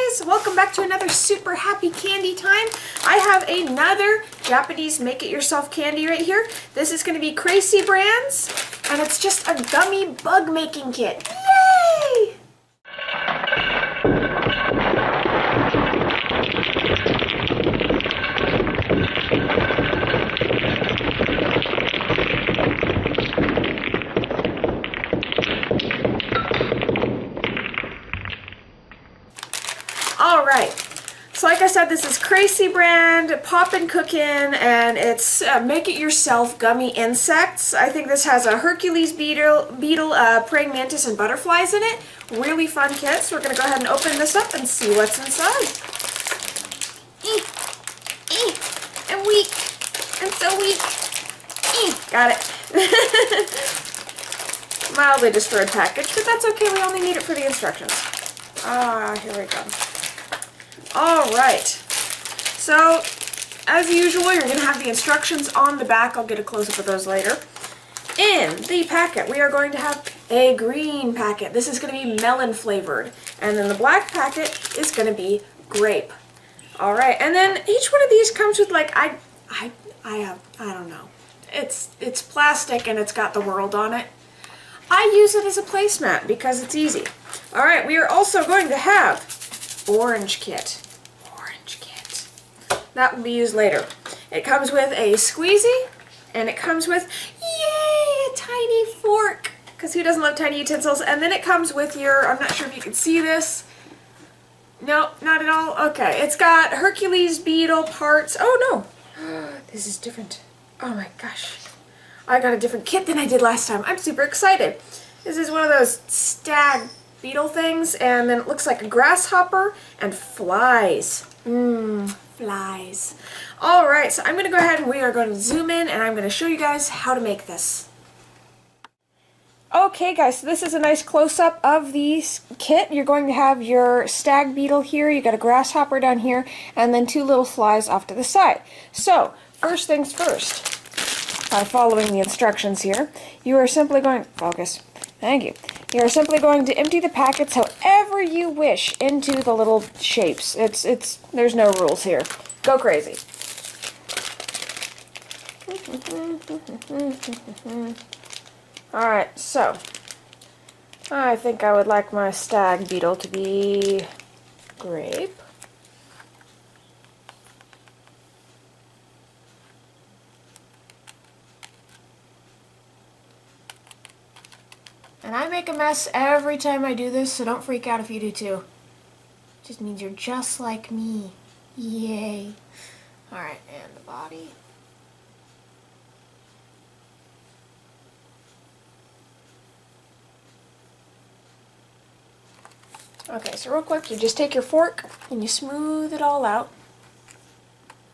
guys, welcome back to another super happy candy time. I have another Japanese make-it-yourself candy right here. This is going to be Kracie brands, and it's just a gummy bug making kit. Yay! Alright, so like I said, this is Kracie brand, Poppin' Cookin', and it's make-it-yourself gummy insects. I think this has a Hercules beetle, praying mantis, and butterflies in it. Really fun kit, so we're going to go ahead and open this up and see what's inside. I'm weak. I'm so weak. Got it. Mildly destroyed package, but that's okay. We only need it for the instructions. Here we go. Alright, so as usual, you're going to have the instructions on the back. I'll get a close-up of those later. In the packet, we are going to have a green packet. This is going to be melon flavored. And then the black packet is going to be grape. Alright, and then each one of these comes with like, I don't know. It's plastic and it's got the world on it. I use it as a placemat because it's easy. Alright, we are also going to have orange kit. Orange kit. That will be used later. It comes with a squeezy, and it comes with, yay, a tiny fork. Because who doesn't love tiny utensils? And then it comes with your, I'm not sure if you can see this. No, not at all. Okay, it's got Hercules beetle parts. Oh no, this is different. Oh my gosh. I got a different kit than I did last time. I'm super excited. This is one of those stag beetle things, and then it looks like a grasshopper and flies. Flies. Alright, so I'm going to go ahead and we are going to zoom in and I'm going to show you guys how to make this. Okay guys, so this is a nice close-up of the kit. You're going to have your stag beetle here, you got a grasshopper down here, and then two little flies off to the side. So, first things first, following the instructions here, you are simply going, focus, thank you. You're simply going to empty the packets however you wish into the little shapes. There's no rules here. Go crazy. Alright, so I think I would like my stag beetle to be grape. And I make a mess every time I do this, so don't freak out if you do too. It just means you're just like me. Yay. Alright, and the body. Okay, so real quick, you just take your fork and you smooth it all out.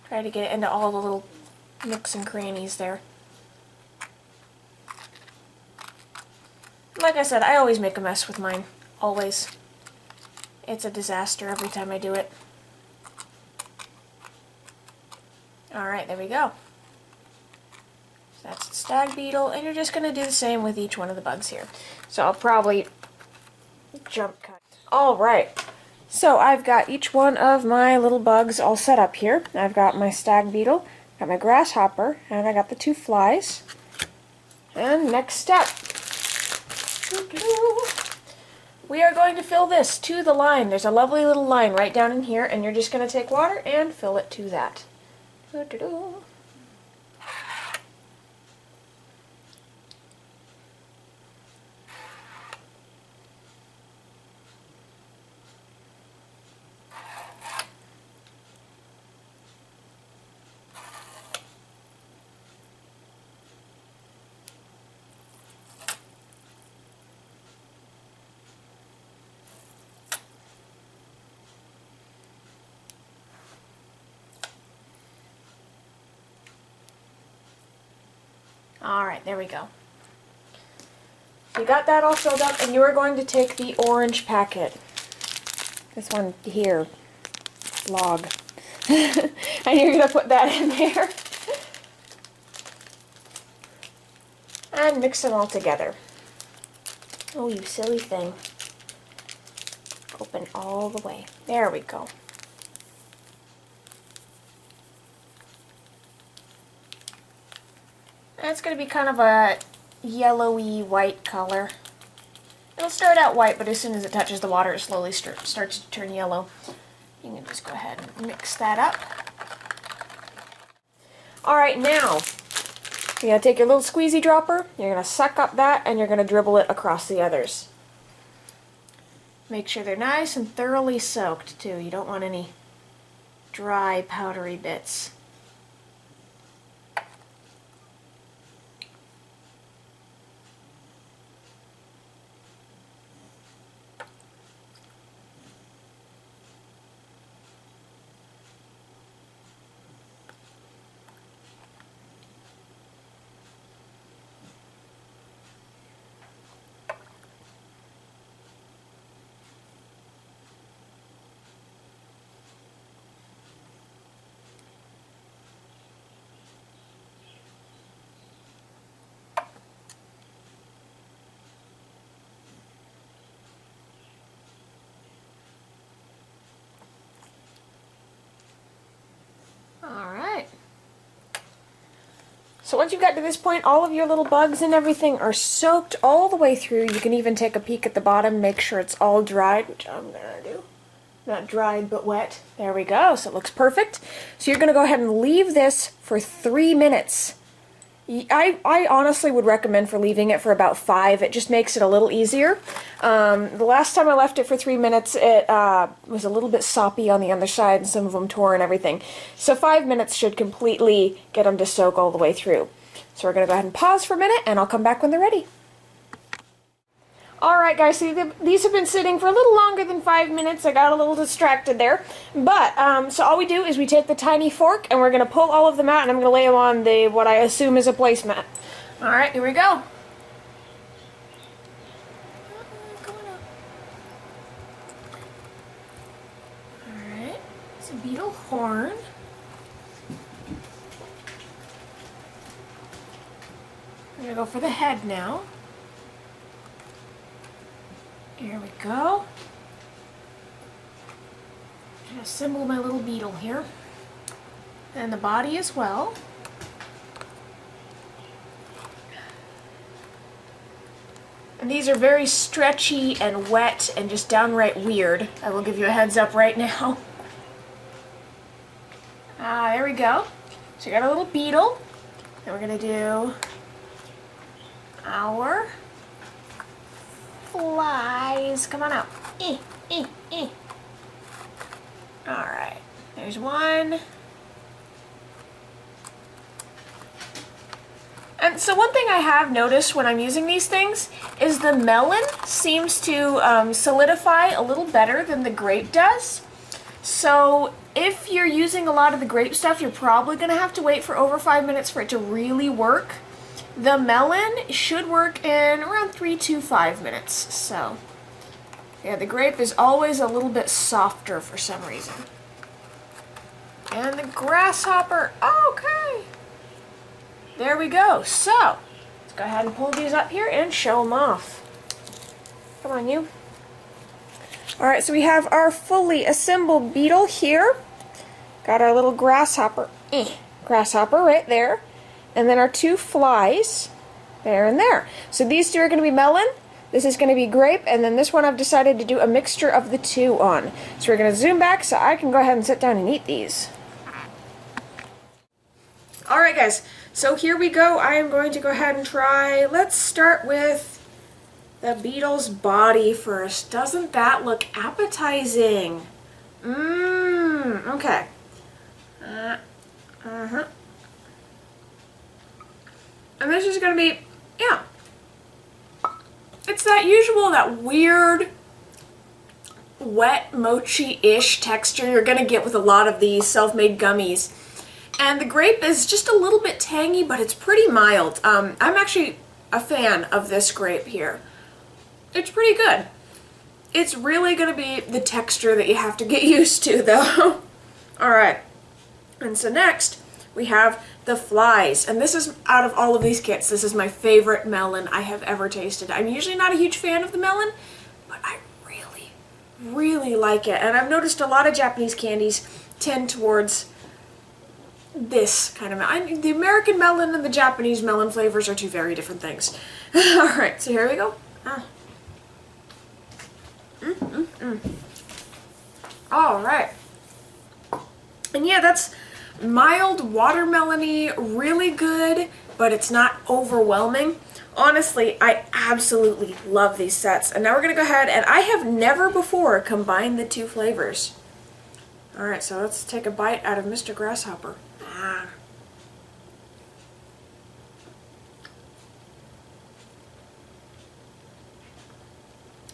Try to get it into all the little nooks and crannies there. Like I said, I always make a mess with mine. Always. It's a disaster every time I do it. Alright, there we go. So that's the stag beetle, and you're just going to do the same with each one of the bugs here. So I'll probably jump cut. Alright, so I've got each one of my little bugs all set up here. I've got my stag beetle, got my grasshopper, and I got the two flies. And next step. We are going to fill this to the line. There's a lovely little line right down in here, and you're just going to take water and fill it to that. Alright, there we go. You got that all filled up, and you are going to take the orange packet. This one here. Log. And you're going to put that in there. And mix them all together. Oh, you silly thing. Open all the way. There we go. It's going to be kind of a yellowy white color. It'll start out white, but as soon as it touches the water, it slowly starts to turn yellow. You can just go ahead and mix that up. Alright, now, you're going to take your little squeezy dropper, you're going to suck up that, and you're going to dribble it across the others. Make sure they're nice and thoroughly soaked, too. You don't want any dry, powdery bits. Alright. So once you've got to this point, all of your little bugs and everything are soaked all the way through. You can even take a peek at the bottom, make sure it's all dried, which I'm going to do. Not dried, but wet. There we go. So it looks perfect. So you're going to go ahead and leave this for 3 minutes. I honestly would recommend for leaving it for about 5. It just makes it a little easier. The last time I left it for 3 minutes, it was a little bit soppy on the underside and some of them tore and everything. So 5 minutes should completely get them to soak all the way through. So we're going to go ahead and pause for a minute and I'll come back when they're ready. Alright guys, see, these have been sitting for a little longer than 5 minutes. I got a little distracted there. But, so all we do is we take the tiny fork and we're going to pull all of them out and I'm going to lay them on the, what I assume is a placemat. Alright, here we go. Alright, it's a beetle horn. I'm going to go for the head now. Here we go. I'm going to assemble my little beetle here. And the body as well. And these are very stretchy and wet and just downright weird. I will give you a heads up right now. There we go. So you got a little beetle. And we're going to do our flies. Come on out. Alright, there's one. And so one thing I have noticed when I'm using these things is the melon seems to solidify a little better than the grape does. So if you're using a lot of the grape stuff, you're probably going to have to wait for over 5 minutes for it to really work. The melon should work in around 3 to 5 minutes. So, yeah, the grape is always a little bit softer for some reason. And the grasshopper, okay. There we go. So, let's go ahead and pull these up here and show them off. Come on, you. Alright, so we have our fully assembled beetle here. Got our little grasshopper right there. And then our 2 flies, there and there. So these 2 are going to be melon, this is going to be grape, and then this one I've decided to do a mixture of the 2 on. So we're going to zoom back so I can go ahead and sit down and eat these. Alright guys, so here we go. I am going to go ahead and try, let's start with the beetle's body first. Doesn't that look appetizing? Okay. And this is going to be, yeah, it's that usual, that weird, wet, mochi-ish texture you're going to get with a lot of these self-made gummies. And the grape is just a little bit tangy, but it's pretty mild. I'm actually a fan of this grape here. It's pretty good. It's really going to be the texture that you have to get used to, though. Alright, and so next we have the flies, and this is, out of all of these kits, this is my favorite melon I have ever tasted. I'm usually not a huge fan of the melon, but I really, really like it. And I've noticed a lot of Japanese candies tend towards this kind of melon. The American melon and the Japanese melon flavors are two very different things. Alright, so here we go. Alright. And yeah, that's mild watermelony, really good, but it's not overwhelming. Honestly, I absolutely love these sets. And now we're going to go ahead, and I have never before combined the two flavors. Alright, so let's take a bite out of Mr. Grasshopper.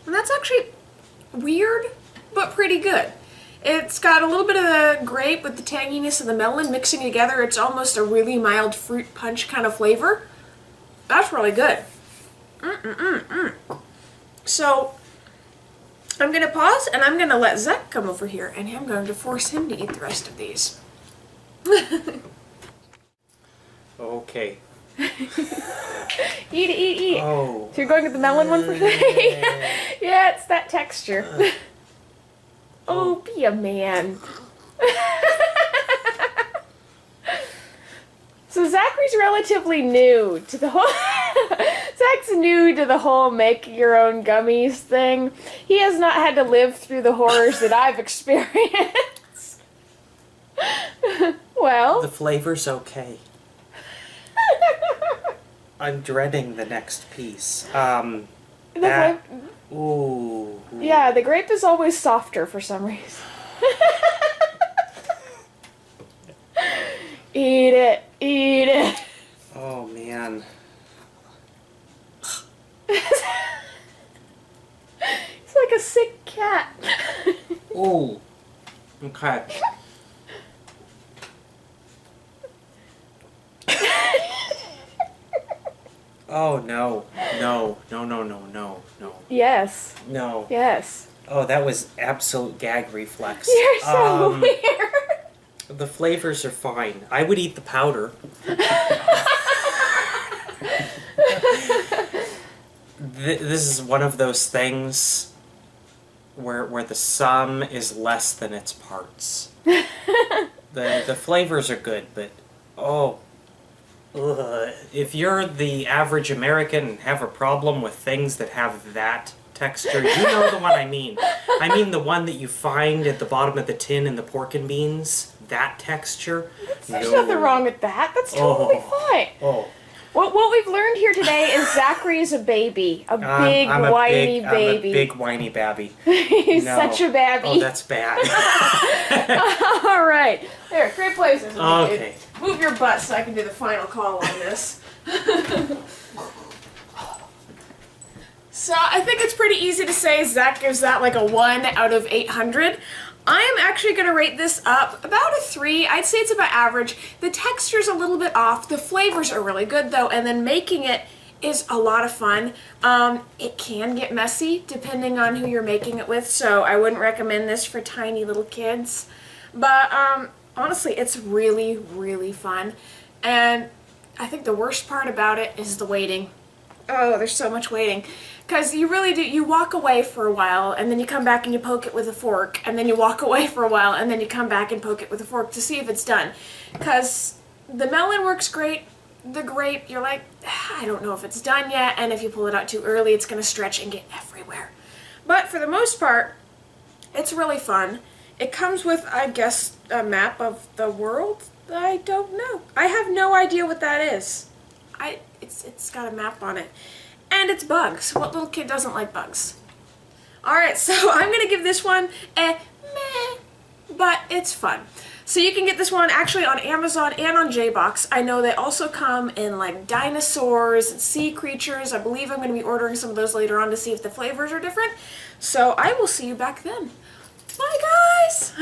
And that's actually weird, but pretty good. It's got a little bit of the grape with the tanginess of the melon mixing together. It's almost a really mild fruit punch kind of flavor. That's really good. So, I'm going to pause and I'm going to let Zach come over here and I'm going to force him to eat the rest of these. Okay. Eat. Oh. So you're going with the melon one for today? Yeah, it's that texture. Oh, be a man. So Zachary's relatively new to the whole... Zach's new to the whole make your own gummies thing. He has not had to live through the horrors that I've experienced. Well... The flavor's okay. I'm dreading the next piece. Ooh. Yeah, the grape is always softer for some reason. Eat it. Oh, man. It's like a sick cat. Ooh. Okay. Oh, no. No. Yes. No. Yes. Oh, that was absolute gag reflex. You're so weird. The flavors are fine. I would eat the powder. This is one of those things where the sum is less than its parts. The flavors are good, but if you're the average American and have a problem with things that have that texture, you know the one I mean. I mean the one that you find at the bottom of the tin in the pork and beans. That texture. There's nothing wrong with that. That's totally fine. What we've learned here today is Zachary's a baby. A big, whiny baby. I'm a big, whiny babby. He's such a babby. Oh, that's bad. All right. There, great places. Okay. Move your butt so I can do the final call on this. So I think it's pretty easy to say Zach gives that like a 1 out of 800. I am actually going to rate this up about a 3. I'd say it's about average. The texture's a little bit off. The flavors are really good though, and then making it is a lot of fun. It can get messy depending on who you're making it with, so I wouldn't recommend this for tiny little kids. But honestly, it's really, really fun. And I think the worst part about it is the waiting. Oh, there's so much waiting. Because you really do, you walk away for a while, and then you come back and you poke it with a fork, and then you walk away for a while, and then you come back and poke it with a fork to see if it's done. Because the melon works great, the grape, you're like, I don't know if it's done yet, and if you pull it out too early, it's going to stretch and get everywhere. But for the most part, it's really fun. It comes with, I guess, a map of the world? I don't know. I have no idea what that is. It's got a map on it. And it's bugs. What little kid doesn't like bugs? Alright, so I'm going to give this one a meh, but it's fun. So you can get this one actually on Amazon and on J-Box. I know they also come in like dinosaurs and sea creatures. I believe I'm going to be ordering some of those later on to see if the flavors are different. So I will see you back then. Bye guys!